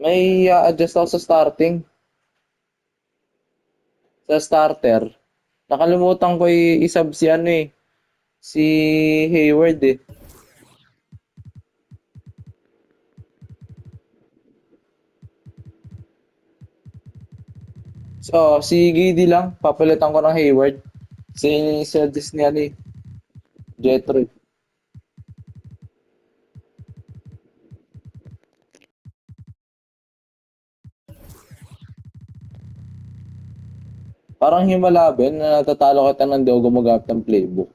May adjust ako sa starting. Sa starter. Nakalimutan ko isab si ano eh. Si Hayward eh. So, si Gidi lang. Papalitan ko ng Hayward. Suggest niya ni Jetro eh. Parang himalabin na natatalo kita ng di ako gumagamit ng playbook.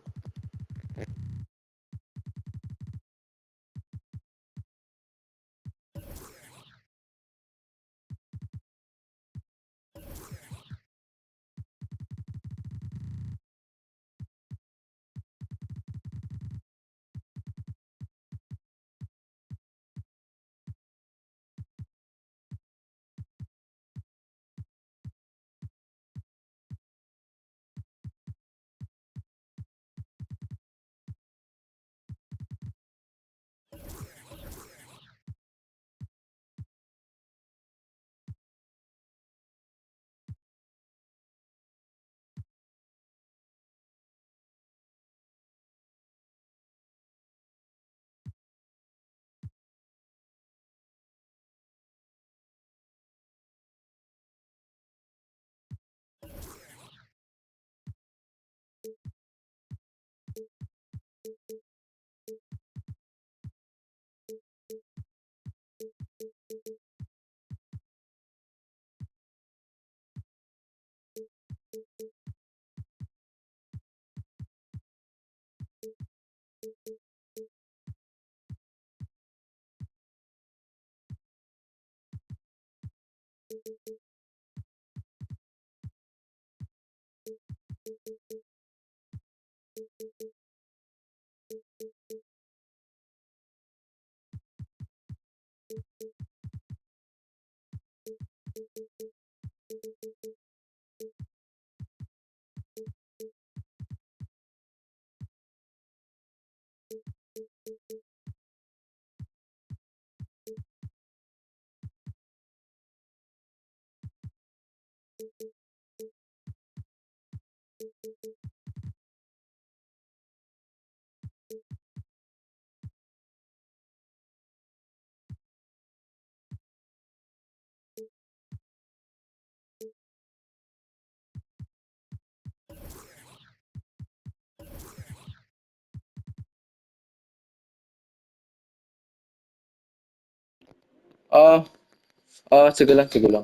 Ah, sige lang, sige lang.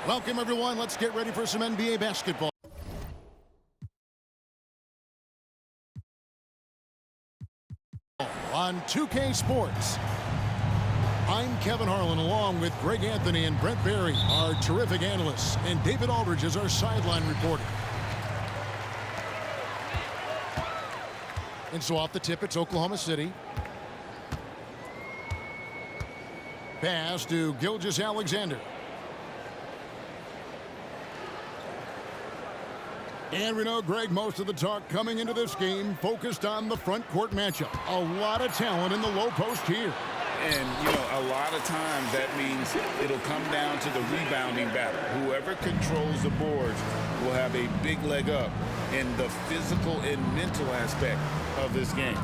Welcome, everyone. Let's get ready for some NBA basketball. On 2K Sports. I'm Kevin Harlan, along with Greg Anthony and Brent Barry, our terrific analysts, and David Aldridge is our sideline reporter. And so off the tip, it's Oklahoma City. Pass to Gilgeous-Alexander. And we know, Greg, most of the talk coming into this game focused on the front court matchup. A lot of talent in the low post here. And, you know, a lot of times that means it'll come down to the rebounding battle. Whoever controls the boards will have a big leg up in the physical and mental aspect of this game.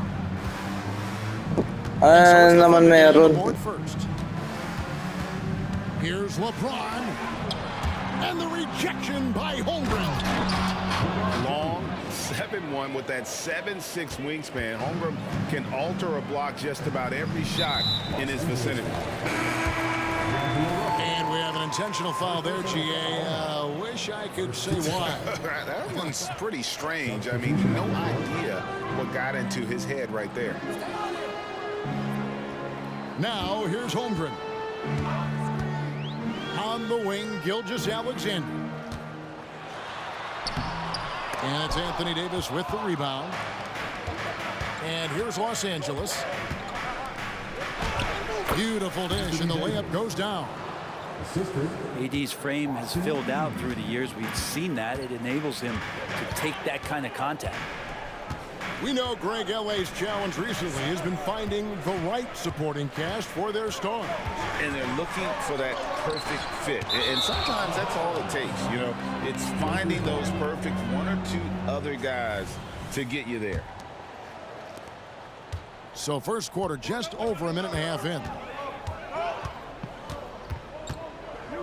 Naman meron. Board first. Here's LeBron. And the rejection by Holmgren. Long 7-1 with that 7'6" wingspan. Holmgren can alter a block just about every shot in his vicinity. And we have an intentional foul there, GA. Wish I could say why. That one's pretty strange. I mean, no idea what got into his head right there. Now, here's Holmgren. On the wing, Gilgeous-Alexander. And it's Anthony Davis with the rebound. And here's Los Angeles. Beautiful dish, and the layup goes down. AD's frame has filled out through the years. We've seen that. It enables him to take that kind of contact. We know Greg, LA's challenge recently has been finding the right supporting cast for their stars. And they're looking for that perfect fit. And sometimes that's all it takes, you know. It's finding those perfect one or two other guys to get you there. So first quarter just over a minute and a half in.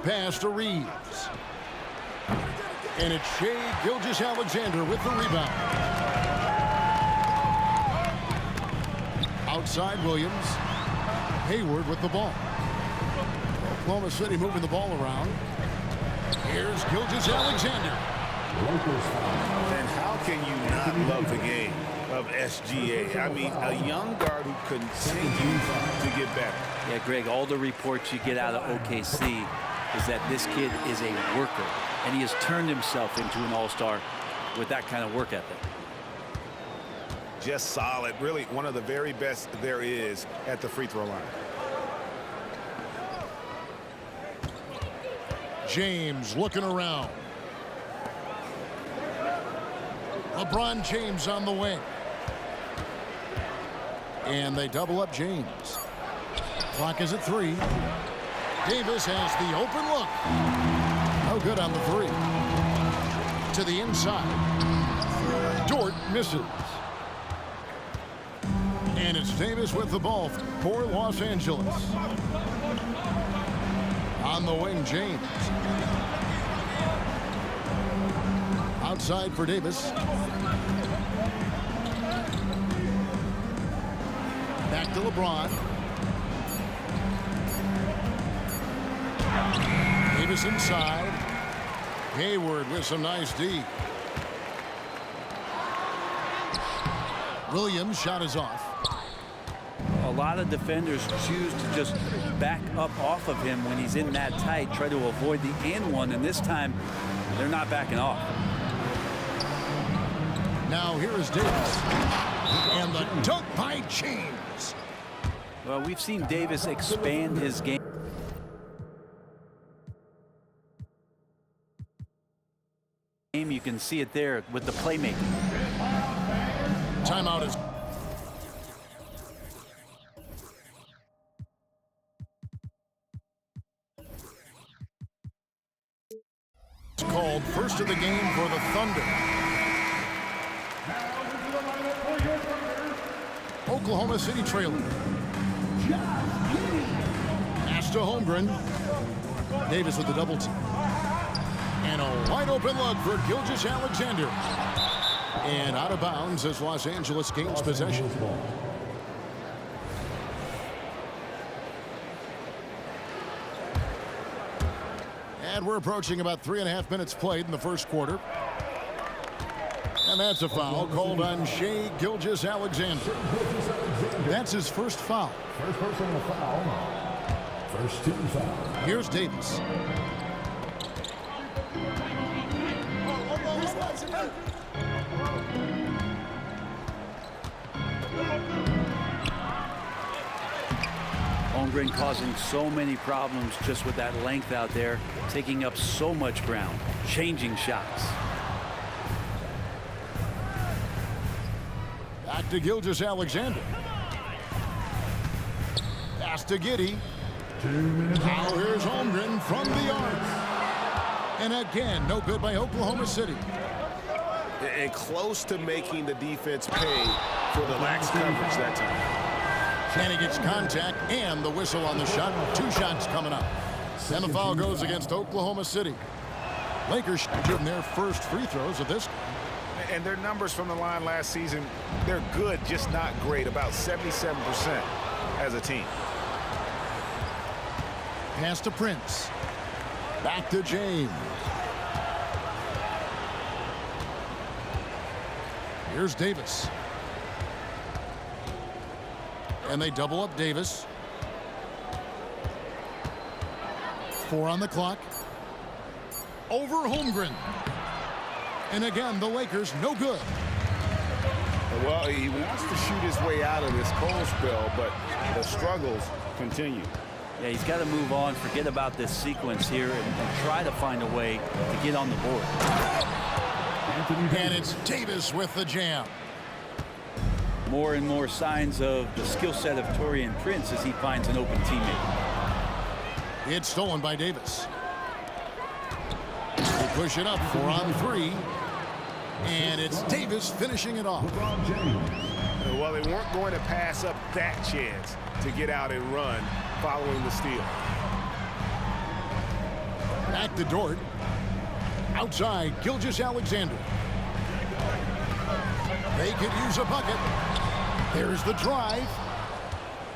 Pass to Reeves. And it's Shai Gilgeous-Alexander with the rebound. Outside Williams. Hayward with the ball. Oklahoma City moving the ball around. Here's Gilgeous-Alexander. And how can you not love the game of SGA? I mean, a young guard who continues to get better. Yeah, Greg, all the reports you get out of OKC is that this kid is a worker, and he has turned himself into an all-star with that kind of work ethic. Just solid, really one of the very best there is at the free throw line. James looking around. LeBron James on the wing. And they double up James. Clock is at 3. Davis has the open look. No good on the 3. To the inside. Dort misses. And it's Davis with the ball for Los Angeles. On the wing, James. Outside for Davis. Back to LeBron. Davis inside. Hayward with some nice D. Williams' shot is off. A lot of defenders choose to just back up off of him when he's in that tight, try to avoid the and one, and this time they're not backing off. Now here is Davis. And the dunk by James. Well, we've seen Davis expand his game. You can see it there with the playmaking. Timeout is called. First of the game for the Thunder. Oklahoma City trailing. Pass to Holmgren. Davis with the double team. And a wide open look for Gilgeous-Alexander. And out of bounds as Los Angeles gains possession. And we're approaching about 3.5 minutes played in the first quarter. And that's a foul called on Shai Gilgeous-Alexander. That's his first foul. First person to foul. First team foul. Here's Davis. Holmgren causing so many problems just with that length out there, taking up so much ground, changing shots. Back to Gilgeous-Alexander. Pass to Giddey. 2 minutes. Now here's Holmgren from the arc. And again, no good by Oklahoma City. And close to making the defense pay for the lax coverage that time. And he gets contact and the whistle on the shot. 2 shots coming up. And the foul goes against Oklahoma City. Lakers shooting their first free throws of this. And their numbers from the line last season, they're good, just not great. About 77% as a team. Pass to Prince. Back to James. Here's Davis. And they double up Davis. 4 on the clock. Over Holmgren. And again, the Lakers no good. Well, he wants to shoot his way out of this cold spell, but the struggles continue. Yeah, he's got to move on, forget about this sequence here, and try to find a way to get on the board. And it's Davis with the jam. More and more signs of the skill set of Taurean Prince as he finds an open teammate. It's stolen by Davis. They push it up 4 on 3. And it's Davis finishing it off. LeBron James. Well, they weren't going to pass up that chance to get out and run following the steal. Back to Dort. Outside, Gilgeous-Alexander. They could use a bucket. There's the drive.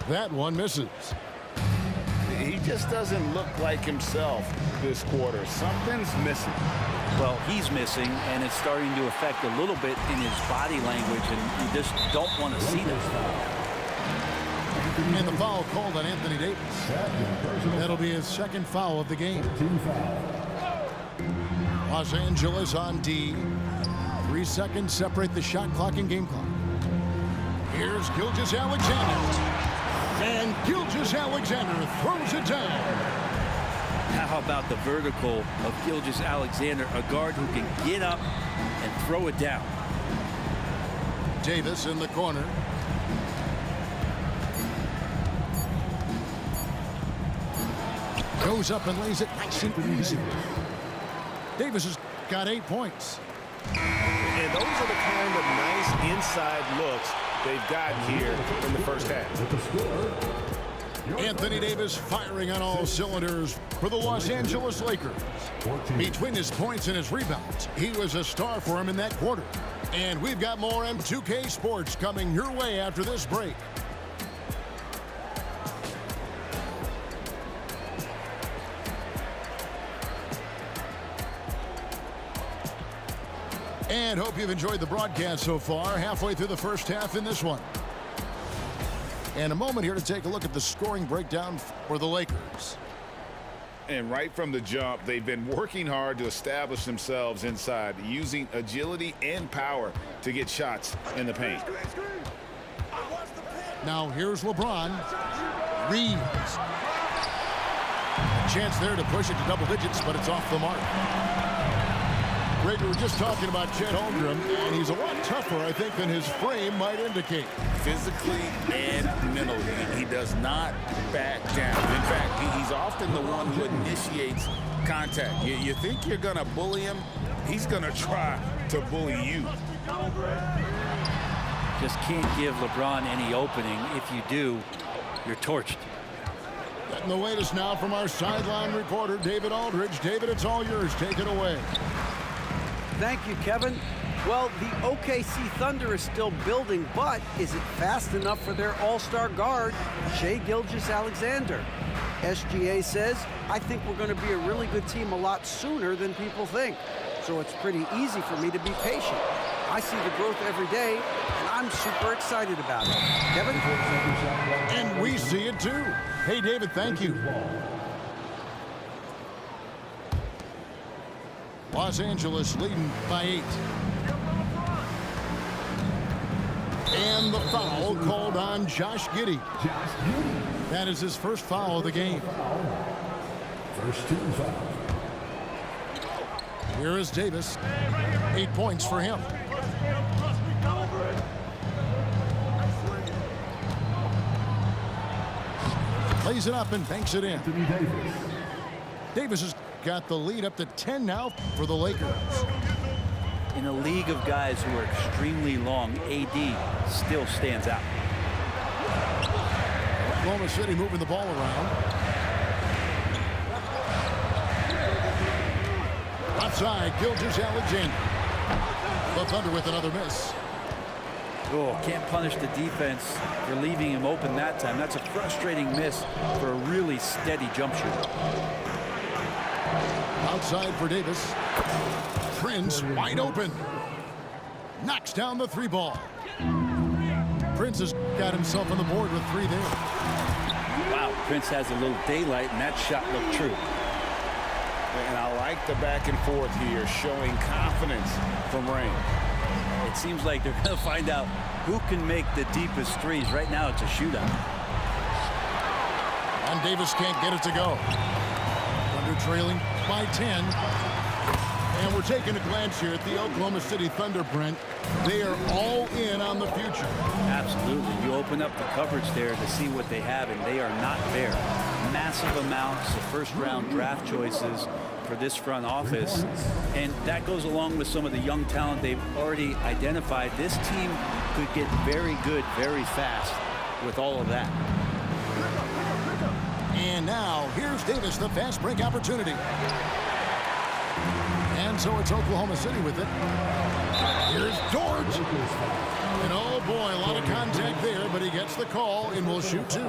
That one misses. He just doesn't look like himself this quarter. Something's missing. Well, he's missing, and it's starting to affect a little bit in his body language, and you just don't want to see that. And the foul called on Anthony Davis. That'll be his second foul of the game. Team foul. Los Angeles on D. 3 seconds separate the shot clock and game clock. Here's Gilgeous-Alexander. And Gilgeous-Alexander throws it down. How about the vertical of Gilgeous-Alexander, a guard who can get up and throw it down. Davis in the corner. Goes up and lays it nice and easy. Davis has got 8 points. And those are the kind of nice inside looks they've gotten here in the first half. With the score. Anthony Davis firing on all cylinders for the Los Angeles Lakers. 14. Between his points and his rebounds, he was a star for him in that quarter. And we've got more M2K Sports coming your way after this break. And hope you've enjoyed the broadcast so far. Halfway through the first half in this one. And a moment here to take a look at the scoring breakdown for the Lakers. And right from the jump, they've been working hard to establish themselves inside, using agility and power to get shots in the paint. Now here's LeBron. Reeves. A chance there to push it to double digits, but it's off the mark. Greg, we were just talking about Chet Holmgren, and he's a lot tougher, I think, than his frame might indicate. Physically and mentally, he does not back down. In fact, he's often the one who initiates contact. You think you're going to bully him, he's going to try to bully you. Just can't give LeBron any opening. If you do, you're torched. Getting the latest now from our sideline reporter, David Aldridge. David, it's all yours. Take it away. Thank you, Kevin. Well, the OKC Thunder is still building, but is it fast enough for their all-star guard, Shai Gilgeous-Alexander? SGA says, I think we're going to be a really good team a lot sooner than people think. So it's pretty easy for me to be patient. I see the growth every day, and I'm super excited about it. Kevin? And we see it too. Hey, David, thank you. Los Angeles leading by 8. And the foul called on Josh Giddey. Josh Giddey. That is his first foul of the game. First team foul. Here is Davis. 8 points for him. Lays it up and banks it in. Anthony Davis. Davis has got the lead up to 10 now for the Lakers. In a league of guys who are extremely long, AD still stands out. Oklahoma City moving the ball around. Outside, Gilgeous-Alexander. The Thunder with another miss. Oh, can't punish the defense for leaving him open that time. That's a frustrating miss for a really steady jump shooter. Outside for Davis. Prince wide open. Knocks down the 3 ball. Prince has got himself on the board with 3 there. Wow, Prince has a little daylight, and that shot looked true. And I like the back and forth here, showing confidence from Rain. It seems like they're going to find out who can make the deepest threes. Right now, it's a shootout. And Davis can't get it to go. Thunder trailing by 10. And we're taking a glance here at the Oklahoma City Thunder, Brent. They are all in on the future. Absolutely. You open up the coverage there to see what they have, and they are not there. Massive amounts of first-round draft choices for this front office, and that goes along with some of the young talent they've already identified. This team could get very good very fast with all of that. And now, here's Davis, the fast break opportunity. And so it's Oklahoma City with it. Here's George. And oh boy, a lot of contact there, but he gets the call and will shoot 2.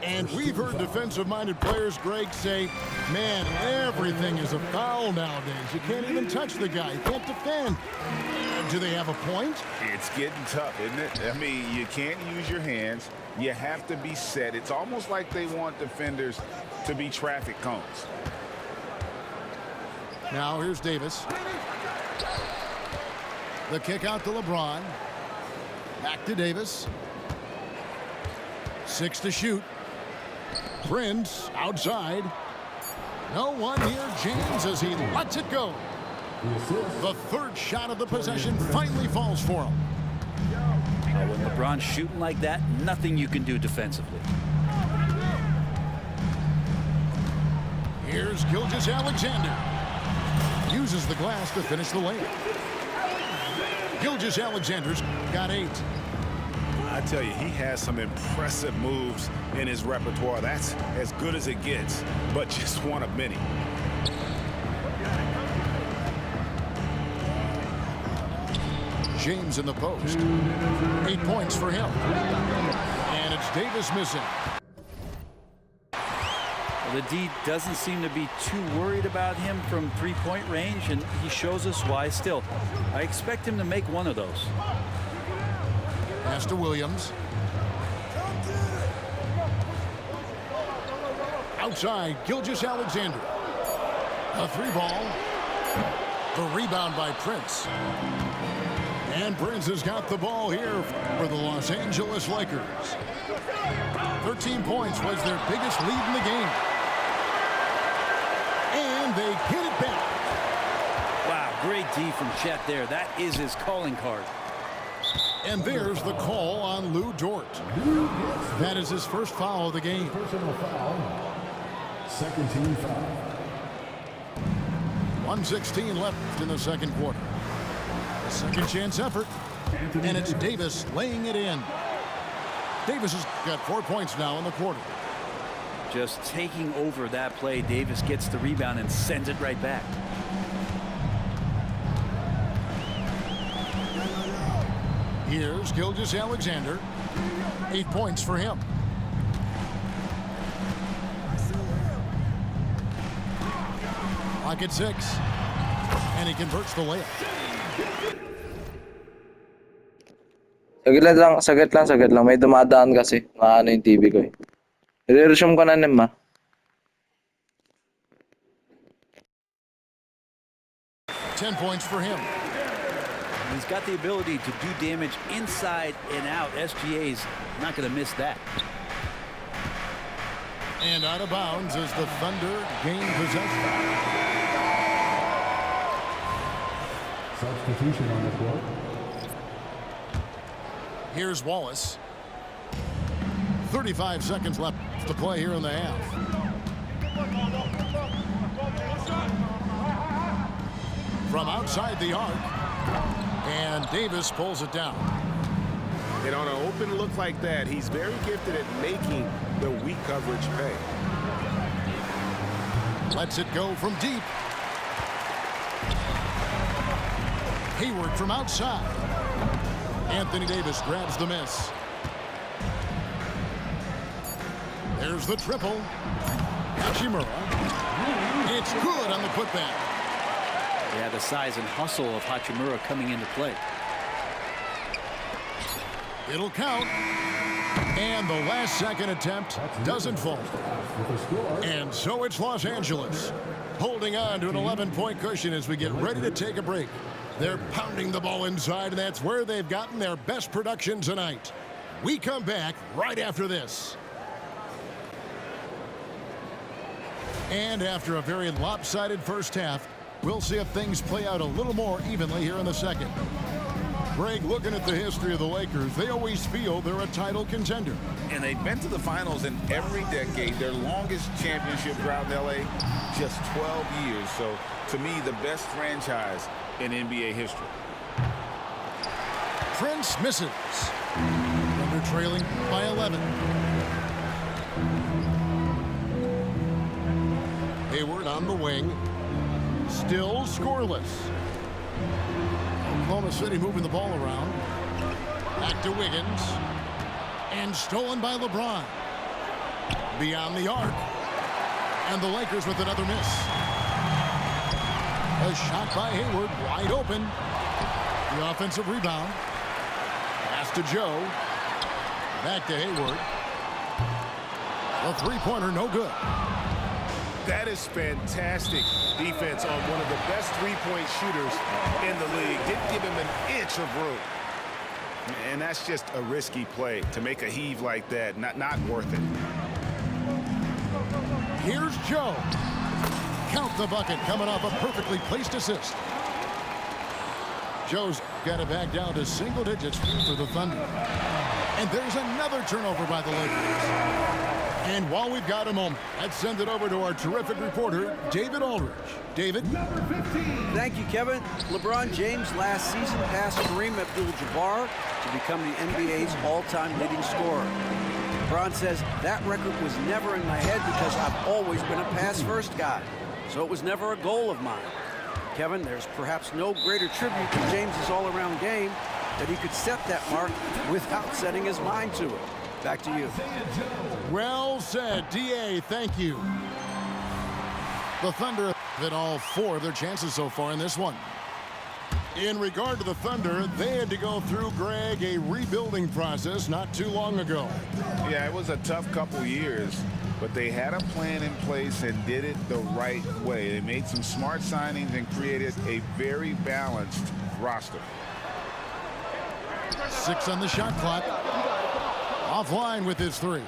And we've heard defensive-minded players, Greg, say, man, everything is a foul nowadays. You can't even touch the guy. You can't defend. Do they have a point? It's getting tough, isn't it? I mean, you can't use your hands. You have to be set. It's almost like they want defenders to be traffic cones. Now here's Davis. The kick out to LeBron. Back to Davis. 6 to shoot. Prince outside. No one here. James as he lets it go. The third shot of the possession finally falls for him. When LeBron's shooting like that, nothing you can do defensively. Here's Gilgeous-Alexander. Uses the glass to finish the layup. Gilgeous-Alexander's got 8. I tell you, he has some impressive moves in his repertoire. That's as good as it gets, but just one of many. James in the post. 8 points for him. And it's Davis missing. Well, the D doesn't seem to be too worried about him from three-point range, and he shows us why still. I expect him to make one of those. Pass to Williams. Outside, Gilgeous-Alexander. A 3 ball. The rebound by Prince. And Prince has got the ball here for the Los Angeles Lakers. 13 points was their biggest lead in the game. And they get it back. Wow, great D from Chet there. That is his calling card. And there's the call on Lou Dort. That is his first foul of the game. Personal foul. Second team foul. 1:16 left in the second quarter. Second chance effort. And it's Davis laying it in. Davis has got 4 points now in the quarter. Just taking over that play, Davis gets the rebound and sends it right back. Here's Gilgeous-Alexander. 8 points for him. Clock at 6. And he converts the layup. Saglit lang. May dumadaan kasi. Maano yung TV ko eh. I-resume ko na naman. Ten points for him. He's got the ability to do damage inside and out. SGA's not going to miss that. And out of bounds as the Thunder gain possession. Substitution on the court. Here's Wallace. 35 seconds left to play here in the half. From outside the arc. And Davis pulls it down. And on an open look like that, he's very gifted at making the weak coverage pay. Lets it go from deep. Hayward from outside. Anthony Davis grabs the miss. There's the triple. Hachimura. It's good on the putback. Yeah, the size and hustle of Hachimura coming into play. It'll count. And the last second attempt doesn't fall. And so it's Los Angeles holding on to an 11-point cushion as we get ready to take a break. They're pounding the ball inside, and that's where they've gotten their best production tonight. We come back right after this. And after a very lopsided first half, we'll see if things play out a little more evenly here in the second. Greg, looking at the history of the Lakers, they always feel they're a title contender. And they've been to the finals in every decade. Their longest championship drought in L.A., just 12 years. So, to me, the best franchise in NBA history. Prince misses. Thunder trailing by 11. Hayward on the wing. Still scoreless. Oklahoma City moving the ball around. Back to Wiggins. And stolen by LeBron. Beyond the arc. And the Lakers with another miss. A shot by Hayward, wide open. The offensive rebound. Pass to Joe. Back to Hayward. The three-pointer, no good. That is fantastic defense on one of the best three-point shooters in the league. Didn't give him an inch of room. And that's just a risky play. To make a heave like that, not worth it. Here's Joe. Count the bucket coming off a perfectly placed assist. Joe's got it back down to single digits for the Thunder. And there's another turnover by the Lakers. And while we've got a moment, let's send it over to our terrific reporter, David Aldridge. David? Thank you, Kevin. LeBron James last season passed Kareem Abdul-Jabbar to become the NBA's all-time leading scorer. LeBron says that record was never in my head because I've always been a pass-first guy. So it was never a goal of mine. Kevin, there's perhaps no greater tribute to James's all-around game that he could set that mark without setting his mind to it. Back to you. Well said, D.A. Thank you. The Thunder hit all four of their chances so far in this one. In regard to the Thunder, they had to go through, Greg, a rebuilding process not too long ago. Yeah, it was a tough couple years, but they had a plan in place and did it the right way. They made some smart signings and created a very balanced roster. 6 on the shot clock. Offline with his 3.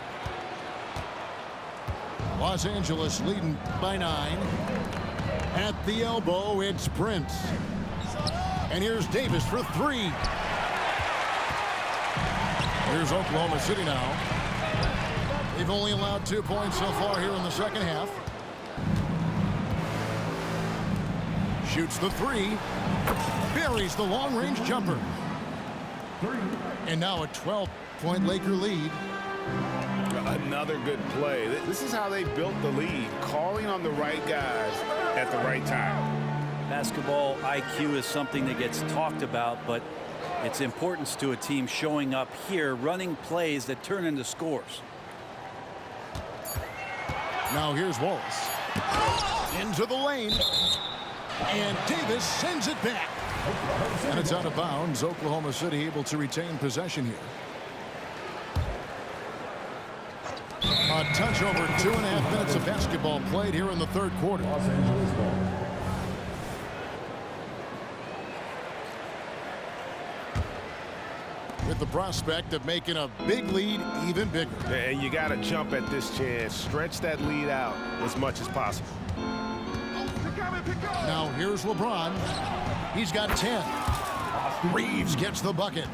Los Angeles leading by 9. At the elbow, it's Prince. And here's Davis for 3. Here's Oklahoma City now. They've only allowed 2 points so far here in the second half. Shoots the 3. Buries the long-range jumper. And now a 12-point Laker lead. Another good play. This is how they built the lead, calling on the right guys at the right time. Basketball IQ is something that gets talked about, but its importance to a team showing up here, running plays that turn into scores. Now here's Wallace. Into the lane. And Davis sends it back. And it's out of bounds. Oklahoma City able to retain possession here. A touch over 2.5 minutes of basketball played here in the third quarter. Los Angeles ball. With the prospect of making a big lead even bigger. And you got to jump at this chance. Stretch that lead out as much as possible. Now here's LeBron. He's got 10. Reeves gets the bucket.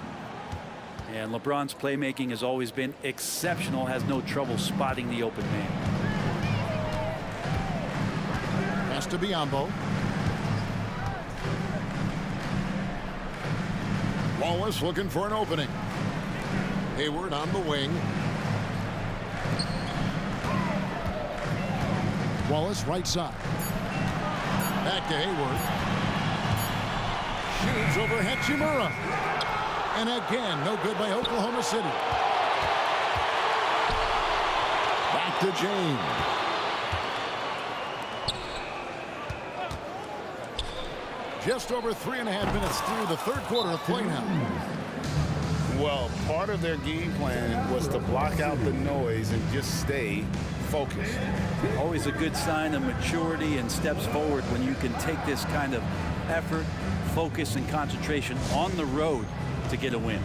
And LeBron's playmaking has always been exceptional, has no trouble spotting the open man. Pass to Biyombo. Wallace looking for an opening. Hayward on the wing. Wallace right side. Back to Hayward. Shoots over Hachimura. And again, no good by Oklahoma City. Back to James. Just over 3.5 minutes through the third quarter of play now. Well, part of their game plan was to block out the noise and just stay focused. Always a good sign of maturity and steps forward when you can take this kind of effort, focus, and concentration on the road to get a win.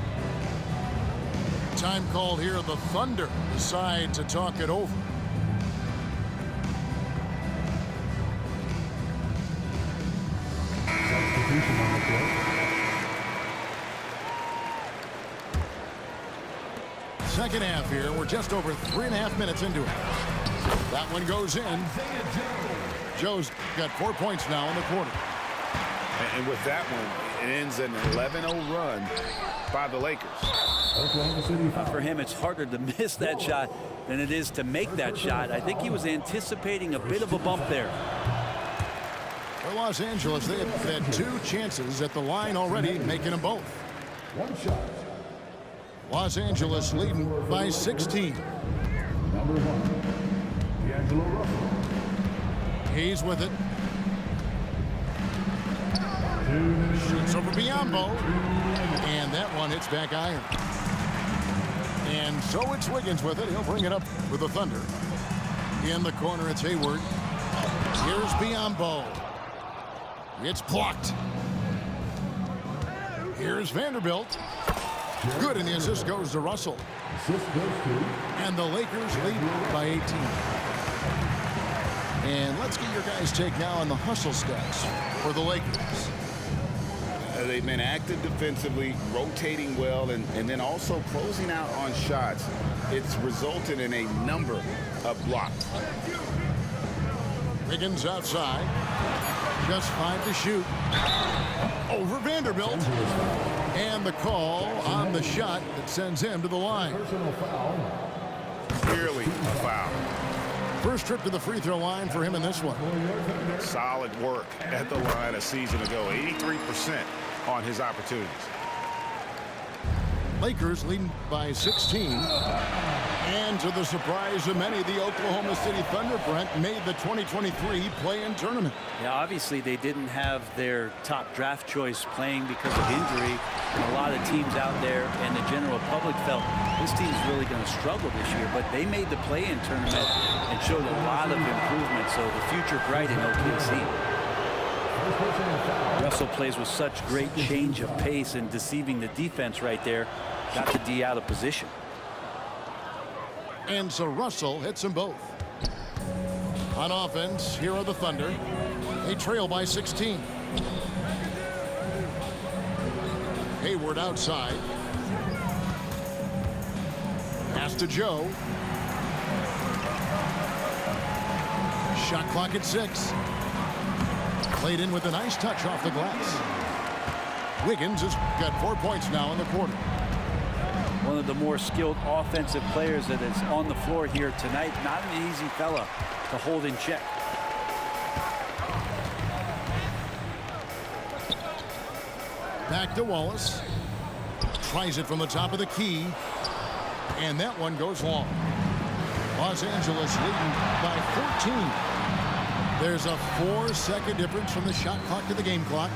Time called here. The Thunder decide to talk it over. Substitution on the court. Second half here. We're just over 3.5 minutes into it. That one goes in. Joe's got 4 points now in the quarter. And with that one, it ends an 11-0 run by the Lakers. Oklahoma City foul. For him, it's harder to miss that shot than it is to make that shot. I think he was anticipating a bit of a bump there. For Los Angeles, they have had 2 chances at the line already, making them both. One shot. Los Angeles leading by 16. Number 1, D'Angelo Russell. He's with it. Shoots over Biyombo. And that one hits back iron. And so it's Wiggins with it. He'll bring it up with the Thunder. In the corner, it's Hayward. Here's Biyombo. It's blocked. Here's Vanderbilt. Good, and the assist goes to Russell. Assist goes to And the Lakers lead by 18. And let's get your guys' take now on the hustle stats for the Lakers. They've been active defensively, rotating well, and then also closing out on shots. It's resulted in a number of blocks. Wiggins outside. Just 5 to shoot. Over Vanderbilt. And the call on the shot that sends him to the line. personal foul. Clearly a foul. First trip to the free throw line for him in this one. Solid work at the line a season ago. 83% on his opportunities. Lakers leading by 16. And to the surprise of many, the Oklahoma City Thunder, Brent, made the 2023 play-in tournament. Yeah, obviously they didn't have their top draft choice playing because of injury. And a lot of teams out there and the general public felt this team's really going to struggle this year. But they made the play-in tournament and showed a lot of improvement. So the future bright in OKC. Russell plays with such great change of pace and deceiving the defense right there. Got the D out of position. And so Russell hits them both. On offense, here are the Thunder. They trail by 16. Hayward outside. Pass to Joe. Shot clock at 6. Played in with a nice touch off the glass. Wiggins has got 4 points now in the quarter. One of the more skilled offensive players that is on the floor here tonight. Not an easy fella to hold in check. Back to Wallace. Tries it from the top of the key. And that one goes long. Los Angeles leading by 14. There's a 4-second difference from the shot clock to the game clock.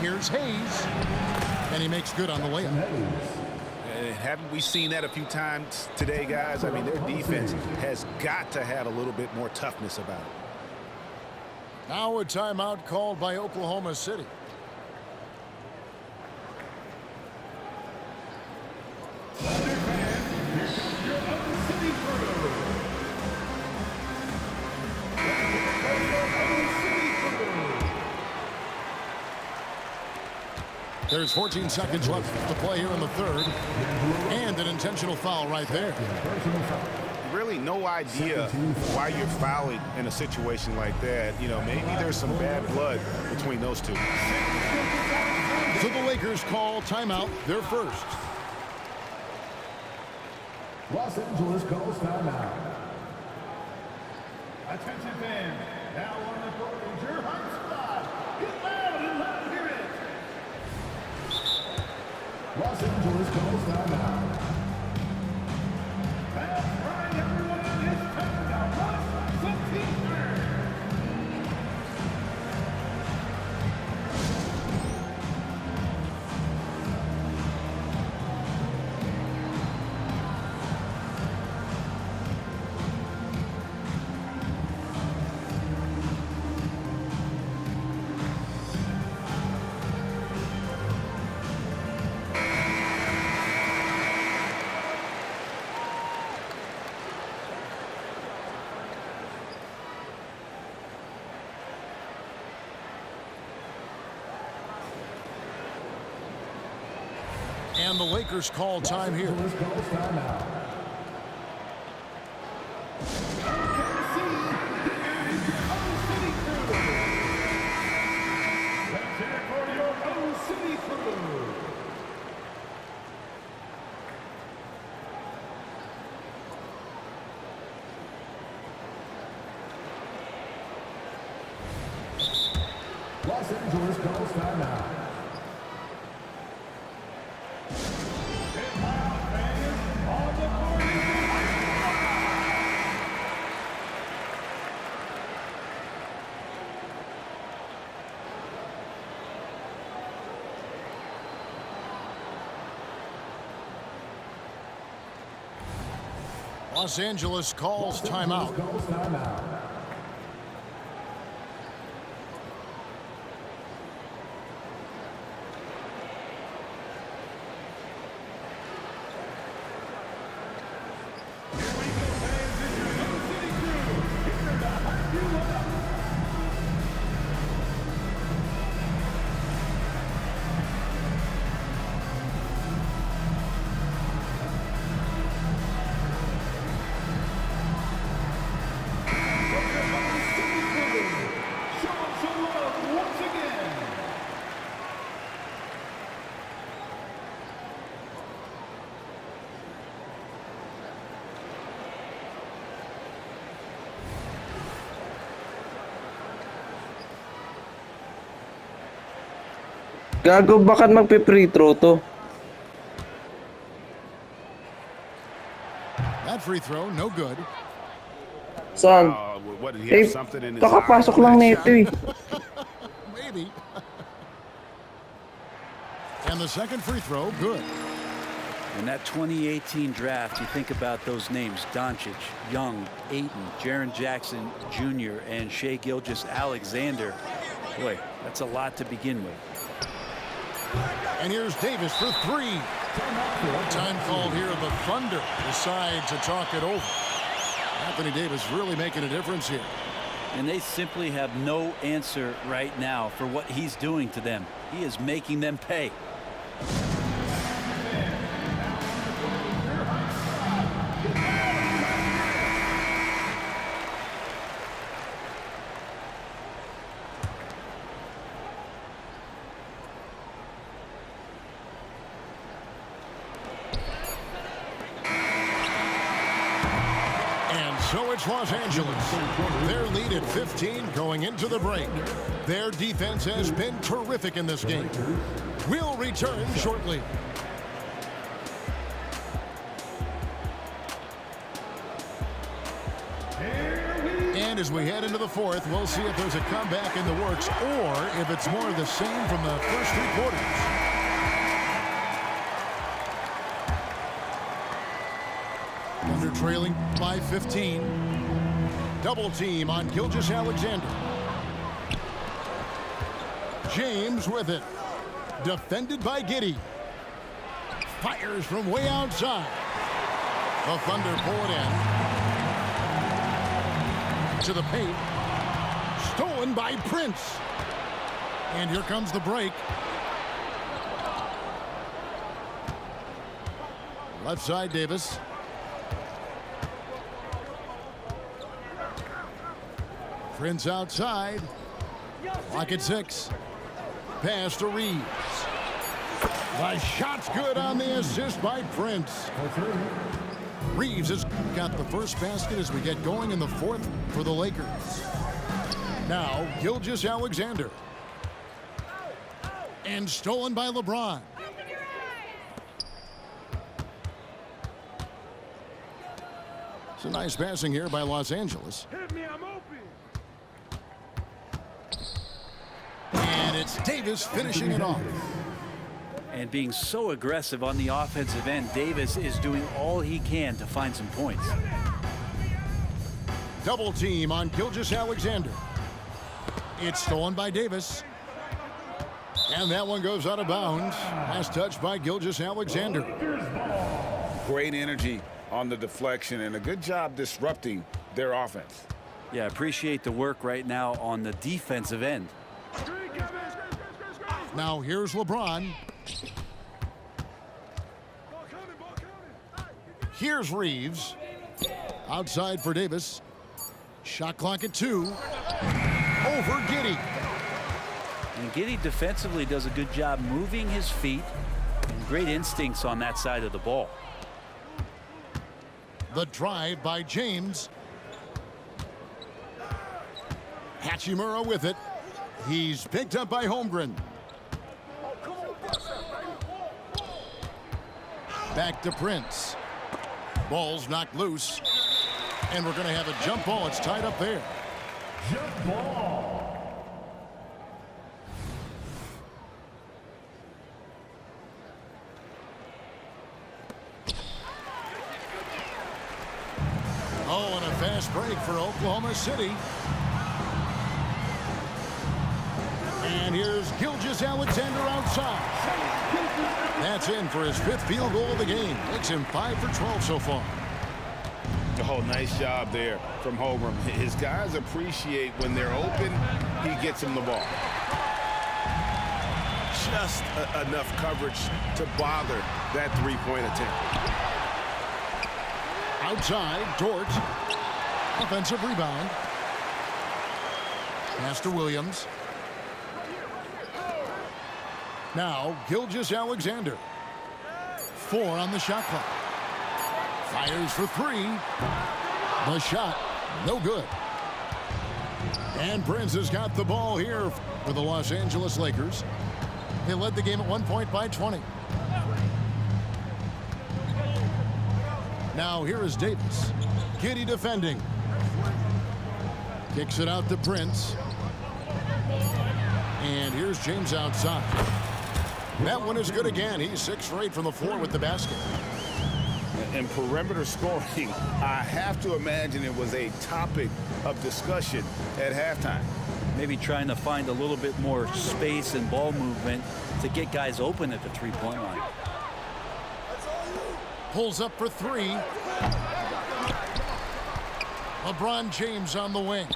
Here's Hayes. And he makes good on the layup. And haven't we seen that a few times today, guys? I mean, their defense has got to have a little bit more toughness about it. Now a timeout called by Oklahoma City. There's 14 seconds left to play here in the third. And an intentional foul right there. Really no idea why you're fouling in a situation like that. You know, maybe there's some bad blood between those two. So the Lakers call timeout, their first. Los Angeles calls timeout. Attention fans, now on the court is your hot spot. Get loud and let them hear it. Los Angeles calls timeout. That's right, everyone. It's time to rush some teamwork. And the Lakers call time here. Los Angeles calls timeout. Let's hear it for your own city crew. Los Angeles calls timeout. Los Angeles calls timeout. Calls timeout. Gago, bakit magpe-free throw to? That free throw, no good. Saan? What, did he have Eh, something in his kakapasok eye? lang nito eh. Maybe. And the second free throw, good. In that 2018 draft, you think about those names: Doncic, Young, Ayton, Jaren Jackson Jr., and Shai Gilgeous-Alexander. Boy, that's a lot to begin with. And here's Davis for three. Time called here. The Thunder decide to talk it over. Anthony Davis really making a difference here. And they simply have no answer right now for what he's doing to them. He is making them pay. So it's Los Angeles. Their lead at 15 going into the break. Their defense has been terrific in this game. We'll return shortly. And as we head into the fourth, we'll see if there's a comeback in the works or if it's more of the same from the first three quarters. trailing by 15. Double team on Gilgeous-Alexander. James with it. Defended by Giddey. Fires from way outside. The Thunder pull it in. To the paint. Stolen by Prince. And here comes the break. Left side, Davis. Prince outside. Clock at 6. Pass to Reeves. The shot's good on the assist by Prince. Reeves has got the first basket as we get going in the fourth for the Lakers. Now, Gilgeous-Alexander. And stolen by LeBron. It's a nice passing here by Los Angeles. And it's Davis finishing it off. And being so aggressive on the offensive end, Davis is doing all he can to find some points. Double team on Gilgeous-Alexander. It's stolen by Davis. And that one goes out of bounds. Last touch by Gilgeous-Alexander. Great energy on the deflection and a good job disrupting their offense. Yeah, appreciate the work right now on the defensive end. Now here's LeBron. Here's Reeves. Outside for Davis. Shot clock at 2. Over Giddey. And Giddey defensively does a good job moving his feet and great instincts on that side of the ball. The drive by James. Hachimura with it. He's picked up by Holmgren. Back to Prince. Ball's knocked loose. And we're going to have a jump ball. It's tied up there. Jump ball. Oh, and a fast break for Oklahoma City. And here's Gilgeous-Alexander outside. That's in for his 5th field goal of the game. Makes him 5 for 12 so far. Oh, nice job there from Holmgren. His guys appreciate when they're open, he gets them the ball. Just enough coverage to bother that three-point attempt. Outside, Dort. Offensive rebound. Pass to Williams. Now, Gilgeous-Alexander. 4 on the shot clock. Fires for 3. The shot, no good. And Prince has got the ball here for the Los Angeles Lakers. They led the game at 1 point by 20. Now here is Davis. Giddey defending. Kicks it out to Prince. And here's James outside. That one is good again. He's 6 for 8 from the floor with the basket. And perimeter scoring, I have to imagine it was a topic of discussion at halftime. Maybe trying to find a little bit more space and ball movement to get guys open at the three-point line. Pulls up for 3. LeBron James on the wing.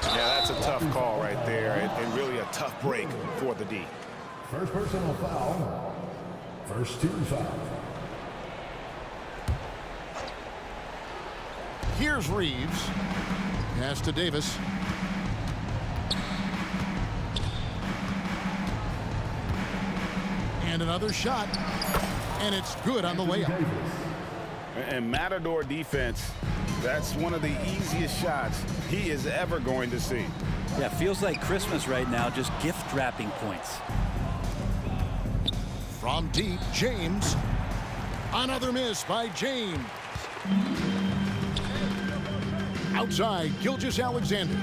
Yeah, that's a tough call right there, and really a tough break for the D. First personal foul. First team foul. Here's Reeves. Pass to Davis. And another shot. And it's good on the layup. And Matador defense, that's one of the easiest shots he is ever going to see. Yeah, feels like Christmas right now, just gift wrapping points. From deep, James. Another miss by James. Outside, Gilgeous-Alexander.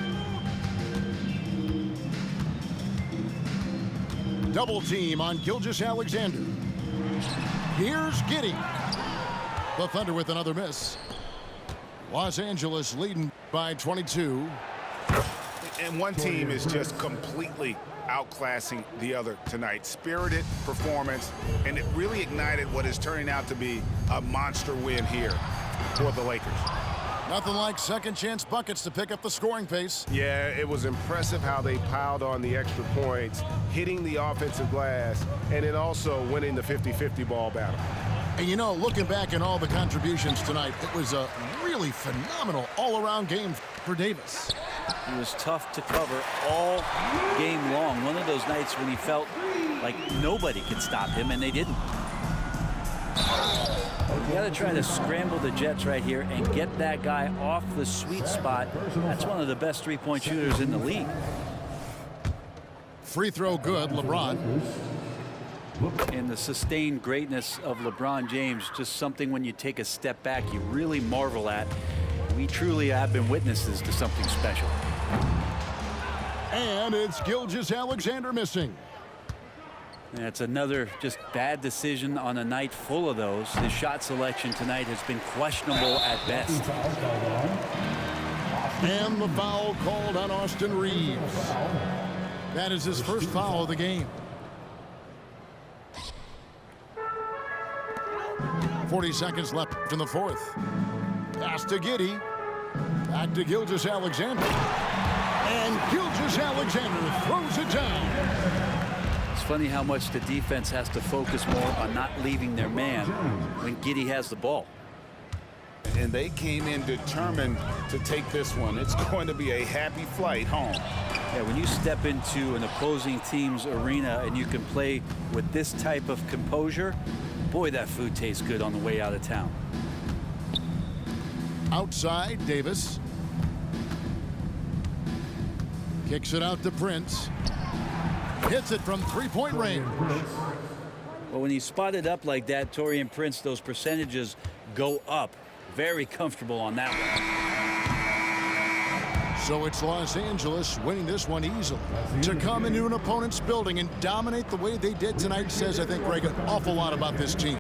Double team on Gilgeous-Alexander. Here's Giddey. The Thunder with another miss. Los Angeles leading by 22. And one team is just completely outclassing the other tonight. Spirited performance, and it really ignited what is turning out to be a monster win here for the Lakers. Nothing like second chance buckets to pick up the scoring pace. Yeah, it was impressive how they piled on the extra points, hitting the offensive glass, and then also winning the 50-50 ball battle. And you know, looking back at all the contributions tonight, it was a really phenomenal all-around game for Davis. He was tough to cover all game long. One of those nights when he felt like nobody could stop him, and they didn't. You got to try to scramble the Jets right here and get that guy off the sweet spot. That's one of the best three-point shooters in the league. Free throw good, LeBron. And the sustained greatness of LeBron James, just something when you take a step back, you really marvel at. We truly have been witnesses to something special. And it's Gilgeous-Alexander missing. That's another just bad decision on a night full of those. His shot selection tonight has been questionable at best. And the foul called on Austin Reeves. That is his first foul of the game. 40 seconds left in the fourth. Pass to Giddey. Back to Gilgeous-Alexander. And Gilgeous-Alexander throws it down. It's funny how much the defense has to focus more on not leaving their man when Giddey has the ball. And they came in determined to take this one. It's going to be a happy flight home. Yeah, when you step into an opposing team's arena and you can play with this type of composure, boy, that food tastes good on the way out of town. Outside, Davis. Kicks it out to Prince. Hits it from three-point range. Well, when you spot it up like that, Taurean Prince, those percentages go up. Very comfortable on that one. So it's Los Angeles winning this one easily. To come into an opponent's building and dominate the way they did tonight says, I think, Greg, an awful lot about this team.